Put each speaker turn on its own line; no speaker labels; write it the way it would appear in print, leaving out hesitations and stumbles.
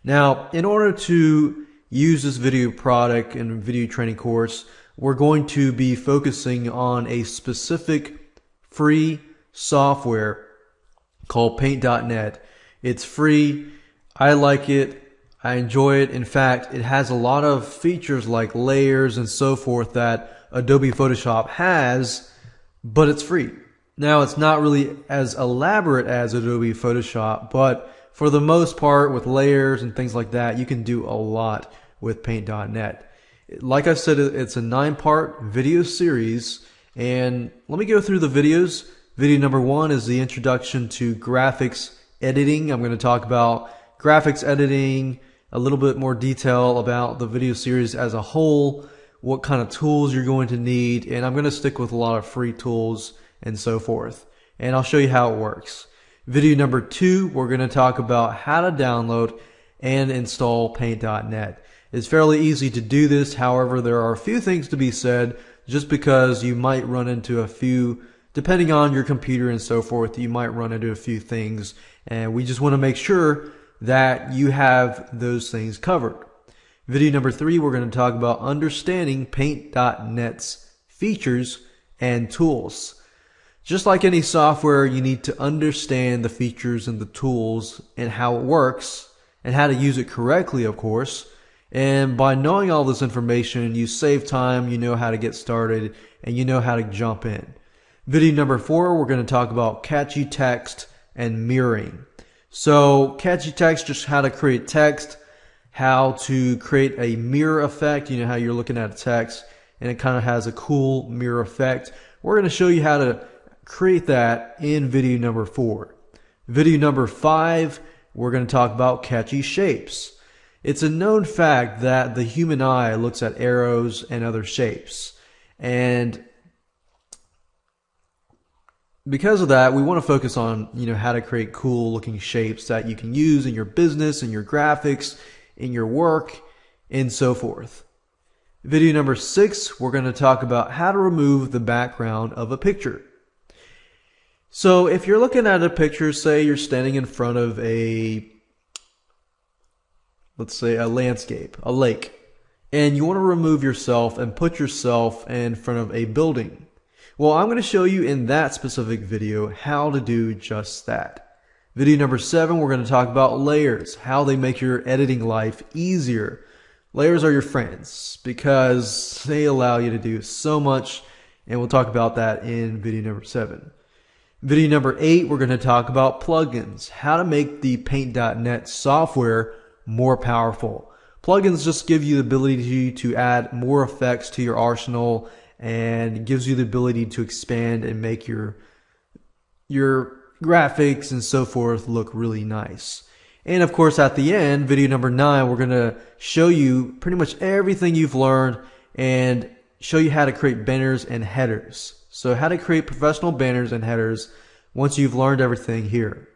Now, in order to use this video product and video training course, we're going to be focusing on a specific free software called Paint.net. It's free. I like it. I enjoy it. In fact, it has a lot of features like layers and so forth that Adobe Photoshop has, but it's free. Now, it's not really as elaborate as Adobe Photoshop, but for the most part, with layers and things like that, you can do a lot with Paint.net. Like I said, it's a 9-part video series, and let me go through the videos. Video number 1 is the introduction to graphics editing. I'm going to talk about graphics editing, a little bit more detail about the video series as a whole, what kind of tools you're going to need, and I'm going to stick with a lot of free tools and so forth. And I'll show you how it works. Video number 2, we're going to talk about how to download and install Paint.net. It's fairly easy to do this. However, there are a few things to be said, just because you might run into a few, depending on your computer and so forth, you might run into a few things, and we just want to make sure that you have those things covered. Video number 3, we're going to talk about understanding Paint.net's features and tools. Just like any software, you need to understand the features and the tools and how it works and how to use it correctly, of course. And by knowing all this information, you save time, you know how to get started, and you know how to jump in. Video number 4, we're going to talk about catchy text and mirroring. So catchy text, just how to create text, how to create a mirror effect. You know how you're looking at a text and it kind of has a cool mirror effect. We're going to show you how to create that in video number 4. Video number 5, we're going to talk about catchy shapes. It's a known fact that the human eye looks at arrows and other shapes, and because of that, we want to focus on, how to create cool looking shapes that you can use in your business, in your graphics, in your work, and so forth. Video number 6, we're going to talk about how to remove the background of a picture. So if you're looking at a picture, say you're standing in front of let's say a landscape, a lake, and you want to remove yourself and put yourself in front of a building. Well, I'm going to show you in that specific video how to do just that. Video number 7, we're going to talk about layers, how they make your editing life easier. Layers are your friends because they allow you to do so much, and we'll talk about that in video number 7. Video number 8, we're going to talk about plugins, how to make the Paint.net software more powerful. Plugins just give you the ability to add more effects to your arsenal, and gives you the ability to expand and make your graphics and so forth look really nice. And of course, at the end, video number 9, we're going to show you pretty much everything you've learned and show you how to create banners and headers. So how to create professional banners and headers once you've learned everything here.